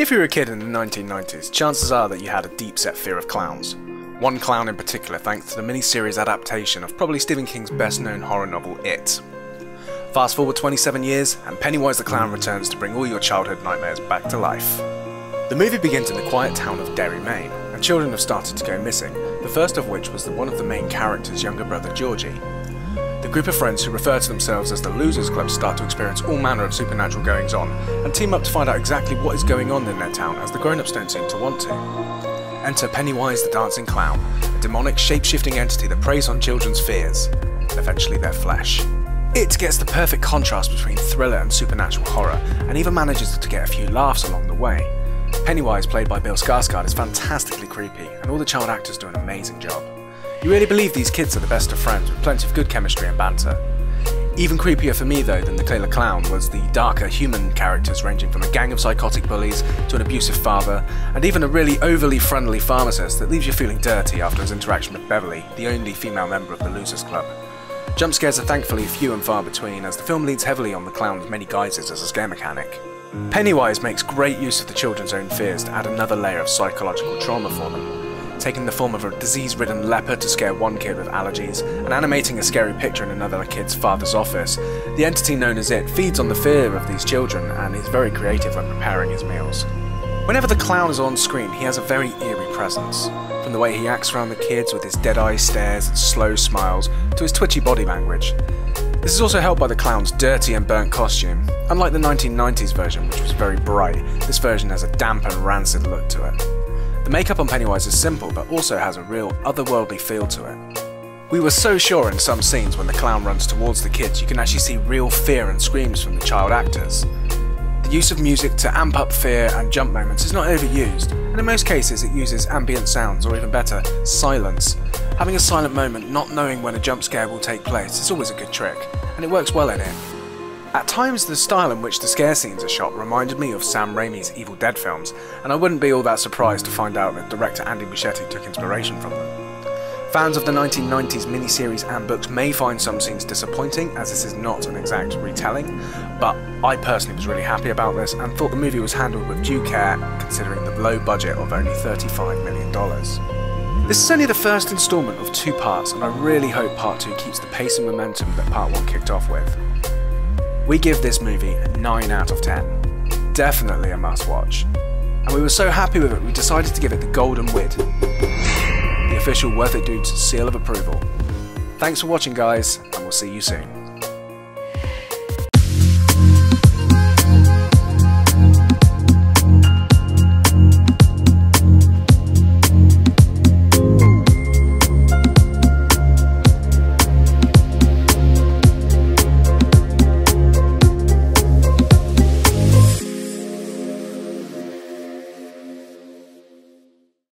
If you were a kid in the 1990s, chances are that you had a deep-set fear of clowns. One clown in particular, thanks to the miniseries adaptation of probably Stephen King's best-known horror novel, It. Fast forward 27 years, and Pennywise the Clown returns to bring all your childhood nightmares back to life. The movie begins in the quiet town of Derry, Maine, and children have started to go missing, the first of which was one of the main characters' younger brother, Georgie. The group of friends who refer to themselves as the Losers Club start to experience all manner of supernatural goings-on, and team up to find out exactly what is going on in their town, as the grown-ups don't seem to want to. Enter Pennywise the Dancing Clown, a demonic, shape-shifting entity that preys on children's fears, and eventually their flesh. It gets the perfect contrast between thriller and supernatural horror, and even manages to get a few laughs along the way. Pennywise, played by Bill Skarsgård, is fantastically creepy, and all the child actors do an amazing job. You really believe these kids are the best of friends, with plenty of good chemistry and banter. Even creepier for me though than the killer clown was the darker human characters, ranging from a gang of psychotic bullies to an abusive father, and even a really overly friendly pharmacist that leaves you feeling dirty after his interaction with Beverly, the only female member of the Losers Club. Jump scares are thankfully few and far between, as the film leans heavily on the clown's many guises as a scare mechanic. Pennywise makes great use of the children's own fears to add another layer of psychological trauma for them. Taking the form of a disease-ridden leopard to scare one kid with allergies, and animating a scary picture in another kid's father's office, the entity known as It feeds on the fear of these children and is very creative when preparing his meals. Whenever the clown is on screen, he has a very eerie presence. From the way he acts around the kids with his dead-eye stares and slow smiles, to his twitchy body language. This is also helped by the clown's dirty and burnt costume. Unlike the 1990s version, which was very bright, this version has a damp and rancid look to it. The makeup on Pennywise is simple, but also has a real otherworldly feel to it. We were so sure in some scenes when the clown runs towards the kids you can actually see real fear and screams from the child actors. The use of music to amp up fear and jump moments is not overused, and in most cases it uses ambient sounds, or even better, silence. Having a silent moment, not knowing when a jump scare will take place, is always a good trick, and it works well in it. At times, the style in which the scare scenes are shot reminded me of Sam Raimi's Evil Dead films, and I wouldn't be all that surprised to find out that director Andy Muschietti took inspiration from them. Fans of the 1990s miniseries and books may find some scenes disappointing, as this is not an exact retelling, but I personally was really happy about this and thought the movie was handled with due care, considering the low budget of only $35 million. This is only the first instalment of 2 parts, and I really hope part 2 keeps the pace and momentum that part 1 kicked off with. We give this movie a 9 out of 10. Definitely a must-watch. And we were so happy with it, we decided to give it the Golden Whit, the official Worth It Dude's seal of approval. Thanks for watching, guys, and we'll see you soon.